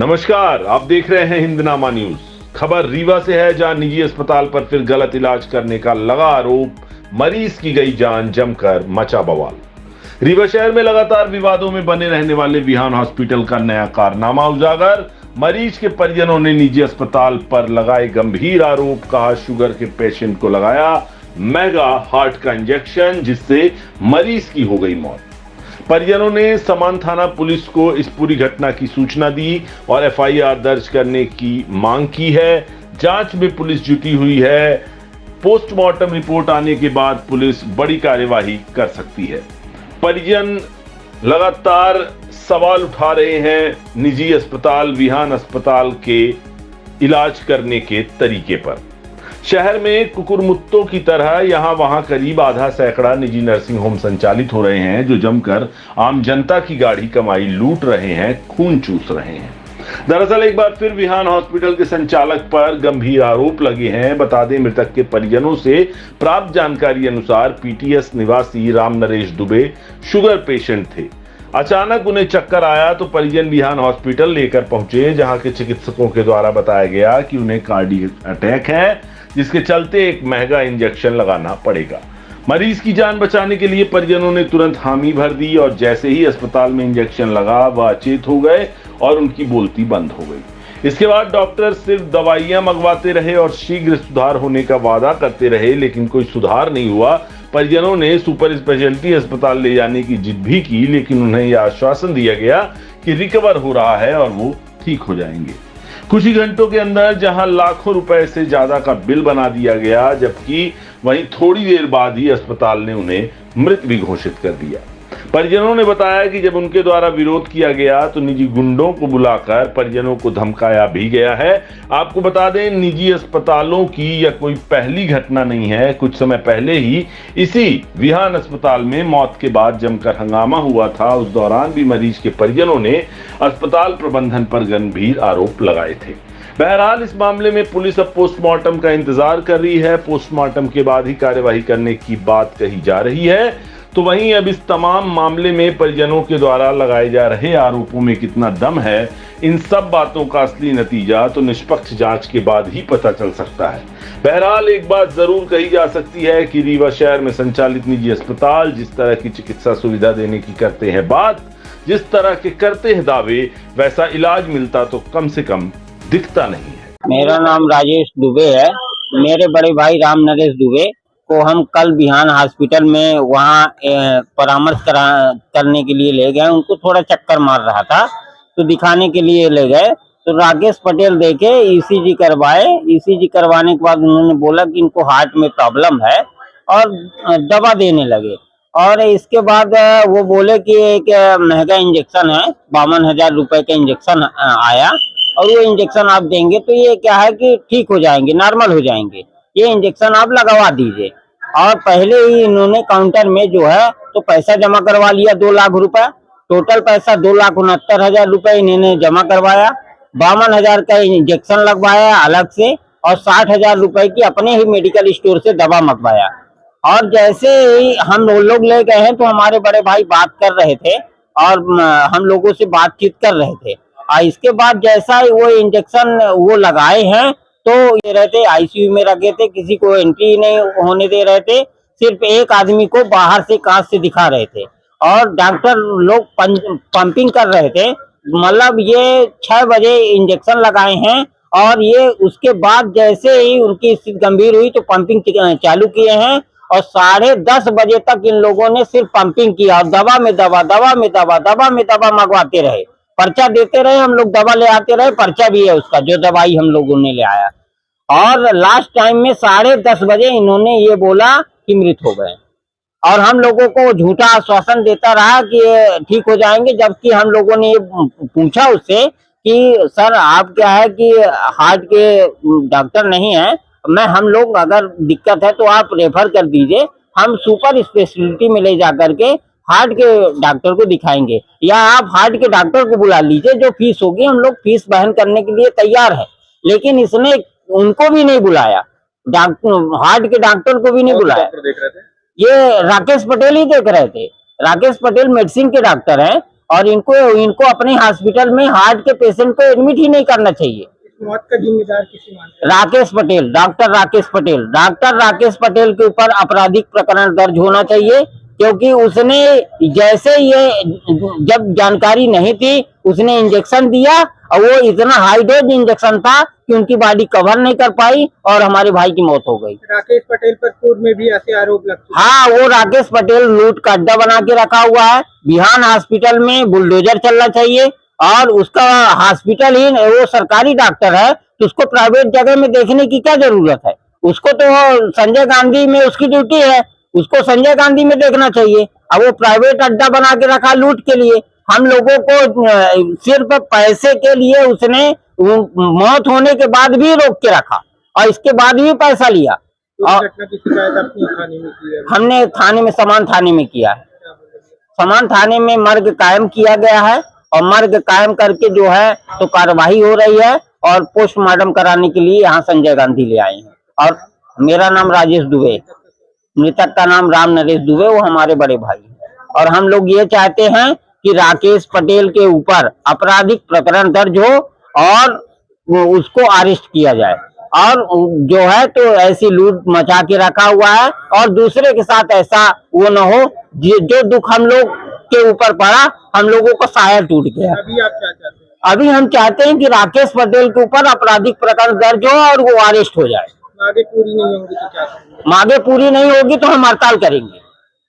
नमस्कार, आप देख रहे हैं हिंदनामा न्यूज। खबर रीवा से है, जहां निजी अस्पताल पर फिर गलत इलाज करने का लगा आरोप। मरीज की गई जान, जमकर मचा बवाल। रीवा शहर में लगातार विवादों में बने रहने वाले विहान हॉस्पिटल का नया कारनामा उजागर। मरीज के परिजनों ने निजी अस्पताल पर लगाए गंभीर आरोप। कहा, शुगर के पेशेंट को लगाया मेगा हार्ट का इंजेक्शन, जिससे मरीज की हो गई मौत। परिजनों ने समान थाना पुलिस को इस पूरी घटना की सूचना दी और एफआईआर दर्ज करने की मांग की है। जांच में पुलिस जुटी हुई है। पोस्टमार्टम रिपोर्ट आने के बाद पुलिस बड़ी कार्यवाही कर सकती है। परिजन लगातार सवाल उठा रहे हैं निजी अस्पताल विहान अस्पताल के इलाज करने के तरीके पर। शहर में कुकुरमुत्तों की तरह यहां वहां करीब आधा सैकड़ा निजी नर्सिंग होम संचालित हो रहे हैं, जो जमकर आम जनता की गाढ़ी कमाई लूट रहे हैं, खून चूस रहे हैं। दरअसल एक बार फिर विहान हॉस्पिटल के संचालक पर गंभीर आरोप लगे हैं। बता दें, मृतक के परिजनों से प्राप्त जानकारी अनुसार पीटीएस निवासी राम नरेश दुबे शुगर पेशेंट थे। अचानक उन्हें चक्कर आया तो परिजन विहान हॉस्पिटल लेकर पहुंचे, जहां के चिकित्सकों के द्वारा बताया गया कि उन्हें कार्डियक अटैक है, जिसके चलते एक महंगा इंजेक्शन लगाना पड़ेगा। मरीज की जान बचाने के लिए परिजनों ने तुरंत हामी भर दी और जैसे ही अस्पताल में इंजेक्शन लगा, वह अचेत हो गए और उनकी बोलती बंद हो गई। इसके बाद डॉक्टर सिर्फ दवाइयां मंगवाते रहे और शीघ्र सुधार होने का वादा करते रहे, लेकिन कोई सुधार नहीं हुआ। परिजनों ने सुपर स्पेशलिटी अस्पताल ले जाने की जिद भी की, लेकिन उन्हें यह आश्वासन दिया गया कि रिकवर हो रहा है और वो ठीक हो जाएंगे। कुछ ही घंटों के अंदर जहां लाखों रुपए से ज्यादा का बिल बना दिया गया, जबकि वहीं थोड़ी देर बाद ही अस्पताल ने उन्हें मृत भी घोषित कर दिया। परिजनों ने बताया कि जब उनके द्वारा विरोध किया गया तो निजी गुंडों को बुलाकर परिजनों को धमकाया भी गया है। आपको बता दें, निजी अस्पतालों की यह कोई पहली घटना नहीं है। कुछ समय पहले ही इसी विहान अस्पताल में मौत के बाद जमकर हंगामा हुआ था। उस दौरान भी मरीज के परिजनों ने अस्पताल प्रबंधन पर गंभीर आरोप लगाए थे। बहरहाल इस मामले में पुलिस अब पोस्टमार्टम का इंतजार कर रही है। पोस्टमार्टम के बाद ही कार्यवाही करने की बात कही जा रही है। तो वहीं अब इस तमाम मामले में परिजनों के द्वारा लगाए जा रहे आरोपों में कितना दम है, इन सब बातों का असली नतीजा तो निष्पक्ष जांच के बाद ही पता चल सकता है। बहरहाल एक बात जरूर कही जा सकती है कि रीवा शहर में संचालित निजी अस्पताल जिस तरह की चिकित्सा सुविधा देने की करते हैं बात, जिस तरह के करते हैं दावे, वैसा इलाज मिलता तो कम से कम दिखता नहीं है। मेरा नाम राजेश दुबे है। मेरे बड़े भाई राम नरेश दुबे को हम कल बिहान हॉस्पिटल में वहाँ परामर्श करने के लिए ले गए। उनको थोड़ा चक्कर मार रहा था तो दिखाने के लिए ले गए, तो राकेश पटेल देखे ईसीजी करवाए। ईसीजी करवाने के बाद उन्होंने बोला कि इनको हार्ट में प्रॉब्लम है और दवा देने लगे। और इसके बाद वो बोले कि एक महंगा इंजेक्शन है, 52,000 रुपए का इंजेक्शन आया और वो इंजेक्शन आप देंगे तो ये क्या है कि ठीक हो जाएंगे, नॉर्मल हो जाएंगे, ये इंजेक्शन आप लगवा दीजिए। और पहले ही इन्होंने काउंटर में जो है तो पैसा जमा करवा लिया 2 लाख रुपए। टोटल पैसा 2,69,000 रुपए इन्होंने जमा करवाया। 52,000 का इंजेक्शन लगवाया अलग से और 60,000 रुपए की अपने ही मेडिकल स्टोर से दवा मंगवाया। और जैसे ही हम लोग ले गए हैं तो हमारे बड़े भाई बात कर रहे थे और हम लोगों से बातचीत कर रहे थे। इसके बाद जैसा ही वो इंजेक्शन वो लगाए हैं तो ये रहते आईसीयू में रखे थे, किसी को एंट्री नहीं होने दे रहे थे, सिर्फ एक आदमी को बाहर से कांच से दिखा रहे थे और डॉक्टर लोग पंपिंग कर रहे थे। मतलब ये 6 बजे इंजेक्शन लगाए हैं और ये उसके बाद जैसे ही उनकी स्थिति गंभीर हुई तो पंपिंग चालू किए हैं और 10:30 बजे तक इन लोगों ने सिर्फ पंपिंग किया और दवा में दवा, दवा में दवा, दवा में दवा मंगवाते रहे, पर्चा देते रहे, हम लोग दवा ले आते रहे, पर्चा भी है उसका जो दवाई हम लोगों ने ले आया। और लास्ट टाइम में 10:30 बजे इन्होंने ये बोला कि मृत हो गए और हम लोगों को झूठा आश्वासन देता रहा कि ये ठीक हो जाएंगे, जबकि हम लोगों ने ये पूछा उससे कि सर आप क्या है कि हार्ट के डॉक्टर नहीं है, मैं हम लोग अगर दिक्कत है तो आप रेफर कर दीजिए, हम सुपर स्पेशलिटी में ले जा करके हार्ट के डॉक्टर को दिखाएंगे या आप हार्ट के डॉक्टर को बुला लीजिए, जो फीस होगी हम लोग फीस वहन करने के लिए तैयार है। लेकिन इसने उनको भी नहीं बुलाया, हार्ट के डॉक्टर को भी नहीं बुलाया। ये राकेश पटेल ही देख रहे थे। राकेश पटेल मेडिसिन के डॉक्टर हैं और इनको इनको अपने हॉस्पिटल में हार्ट के पेशेंट को एडमिट ही नहीं करना चाहिए। मौत का जिम्मेदार किसी मानते राकेश पटेल, डॉक्टर राकेश पटेल के ऊपर आपराधिक प्रकरण दर्ज होना चाहिए, क्योंकि उसने जैसे ये जब जानकारी नहीं थी उसने इंजेक्शन दिया और वो इतना हाई डोज इंजेक्शन था कि उनकी बॉडी कवर नहीं कर पाई और हमारे भाई की मौत हो गई। राकेश पटेल पर पूर्व में भी ऐसे आरोप लगते हाँ, वो राकेश पटेल लूट का अड्डा बना के रखा हुआ है। बिहान हॉस्पिटल में बुलडोजर चलना चाहिए और उसका हॉस्पिटल ही वो सरकारी डॉक्टर है तो उसको प्राइवेट जगह में देखने की क्या जरूरत है। उसको तो संजय गांधी में उसकी ड्यूटी है, उसको संजय गांधी में देखना चाहिए। अब वो प्राइवेट अड्डा बना के रखा लूट के लिए। हम लोगों को सिर्फ पैसे के लिए उसने मौत होने के बाद भी रोक के रखा और इसके बाद भी पैसा लिया। और घटना की शिकायत अपने थाने में की है। हमने थाने में समान थाने में किया है। समान थाने में मर्ग कायम किया गया है और मर्ग कायम करके जो है तो कार्यवाही हो रही है और पोस्टमार्टम कराने के लिए यहाँ संजय गांधी ले आए हैं। और मेरा नाम राजेश दुबे, मृतक का नाम राम नरेश दुबे, वो हमारे बड़े भाई हैं। और हम लोग ये चाहते हैं कि राकेश पटेल के ऊपर आपराधिक प्रकरण दर्ज हो और उसको अरेस्ट किया जाए और जो है तो ऐसी लूट मचा के रखा हुआ है और दूसरे के साथ ऐसा वो न हो। जो दुख हम लोग के ऊपर पड़ा, हम लोगों का साया टूट गया। अभी आप क्या चाहते हैं? अभी हम चाहते हैं कि राकेश पटेल के ऊपर आपराधिक प्रकरण दर्ज हो और वो अरेस्ट हो जाए। मांगे पूरी नहीं होंगी तो क्या करेंगे? मांगे पूरी नहीं होगी तो हम हड़ताल करेंगे।